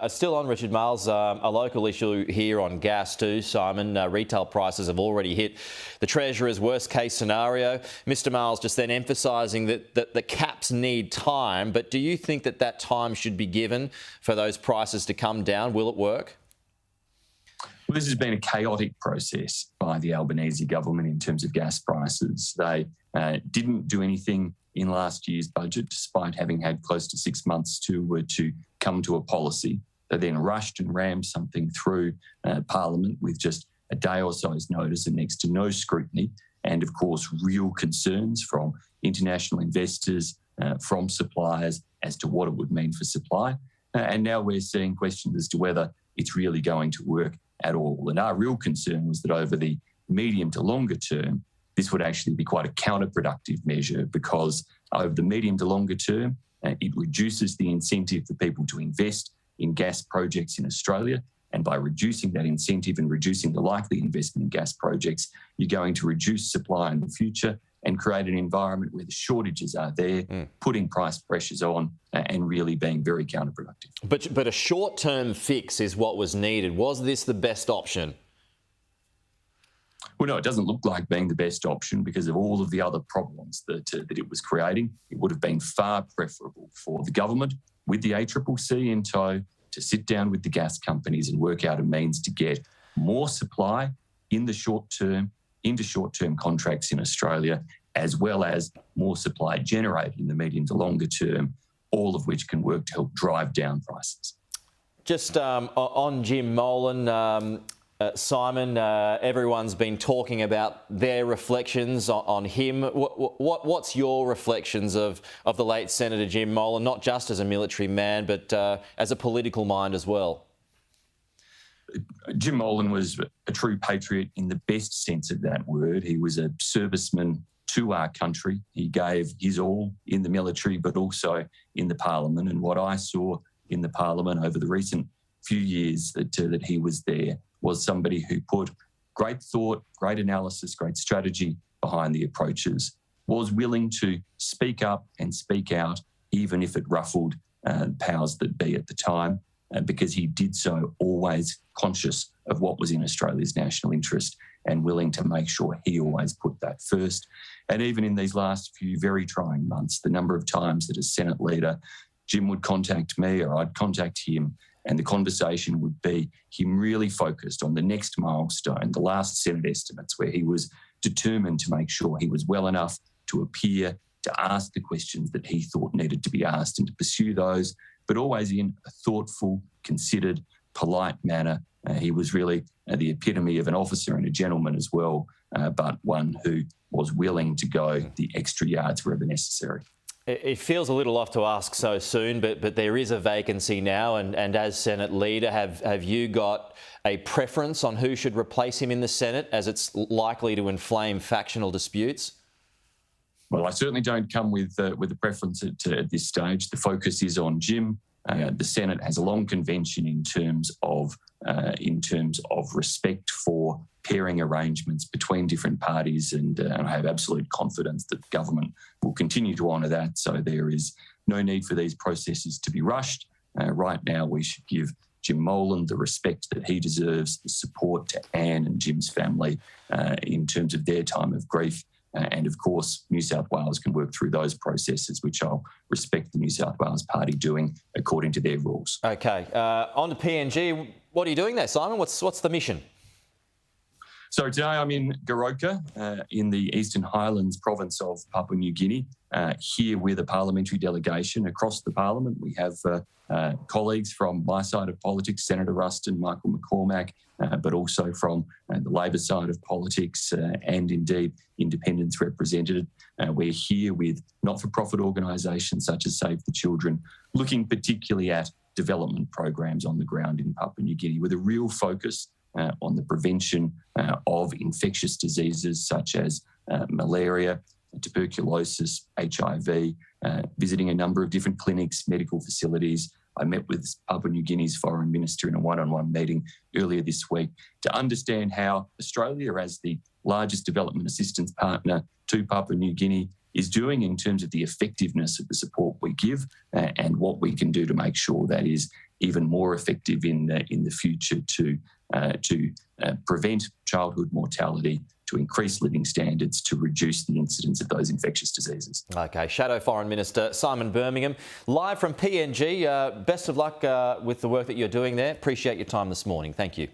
Still on Richard Miles, a local issue here on gas too, Simon. Retail prices have already hit the Treasurer's worst case scenario. Mr Miles just then emphasising that the caps need time, but do you think that time should be given for those prices to come down? Will it work? Well, this has been a chaotic process by the Albanese government in terms of gas prices. They didn't do anything in last year's budget, despite having had close to 6 months to come to a policy. They then rushed and rammed something through Parliament with just a day or so's notice and next to no scrutiny, and of course real concerns from international investors, from suppliers as to what it would mean for supply. And now we're seeing questions as to whether it's really going to work at all. And our real concern was that over the medium to longer term, this would actually be quite a counterproductive measure, because over the medium to longer term, it reduces the incentive for people to invest in gas projects in Australia. And by reducing that incentive and reducing the likely investment in gas projects, you're going to reduce supply in the future and create an environment where the shortages are there, putting price pressures on and really being very counterproductive. But a short-term fix is what was needed. Was this the best option? Well, no, it doesn't look like being the best option because of all of the other problems that it was creating. It would have been far preferable for the government, with the ACCC in tow, to sit down with the gas companies and work out a means to get more supply in the short term into short-term contracts in Australia, as well as more supply generated in the medium to longer term, all of which can work to help drive down prices. Just on Jim Molan, Simon, everyone's been talking about their reflections on him. What's your reflections of the late Senator Jim Molan, not just as a military man, but as a political mind as well? Jim Molan was a true patriot in the best sense of that word. He was a serviceman to our country. He gave his all in the military, but also in the Parliament. And what I saw in the Parliament over the recent few years that he was there was somebody who put great thought, great analysis, great strategy behind the approaches, was willing to speak up and speak out, even if it ruffled powers that be at the time, because he did so always conscious of what was in Australia's national interest and willing to make sure he always put that first. And even in these last few very trying months, the number of times that as Senate leader, Jim would contact me or I'd contact him, and the conversation would be him really focused on the next milestone, the last Senate estimates, where he was determined to make sure he was well enough to appear, to ask the questions that he thought needed to be asked and to pursue those, but always in a thoughtful, considered, polite manner. He was really the epitome of an officer and a gentleman as well, but one who was willing to go the extra yards wherever necessary. It feels a little off to ask so soon, but there is a vacancy now, and as Senate leader, have you got a preference on who should replace him in the Senate, as it's likely to inflame factional disputes? Well, I certainly don't come with a preference at this stage. The focus is on Jim. The Senate has a long convention in terms of respect for pairing arrangements between different parties, and I have absolute confidence that the government will continue to honour that. So there is no need for these processes to be rushed. Right now, we should give Jim Molan the respect that he deserves, the support to Anne and Jim's family in terms of their time of grief. And of course, New South Wales can work through those processes, which I'll respect the New South Wales Party doing according to their rules. Okay. On to PNG, what are you doing there, Simon? What's the mission? So today I'm in Goroka in the Eastern Highlands province of Papua New Guinea, here with a parliamentary delegation across the parliament. We have colleagues from my side of politics, Senator Ruston, Michael McCormack, but also from the Labor side of politics and indeed independents represented. We're here with not-for-profit organisations such as Save the Children, looking particularly at development programs on the ground in Papua New Guinea with a real focus on the prevention of infectious diseases such as malaria, tuberculosis, HIV, visiting a number of different clinics, medical facilities. I met with Papua New Guinea's Foreign Minister in a one-on-one meeting earlier this week to understand how Australia, as the largest development assistance partner to Papua New Guinea, is doing in terms of the effectiveness of the support we give and what we can do to make sure that is even more effective in the future to prevent childhood mortality, to increase living standards, to reduce the incidence of those infectious diseases. OK, Shadow Foreign Minister Simon Birmingham, live from PNG. Best of luck with the work that you're doing there. Appreciate your time this morning. Thank you.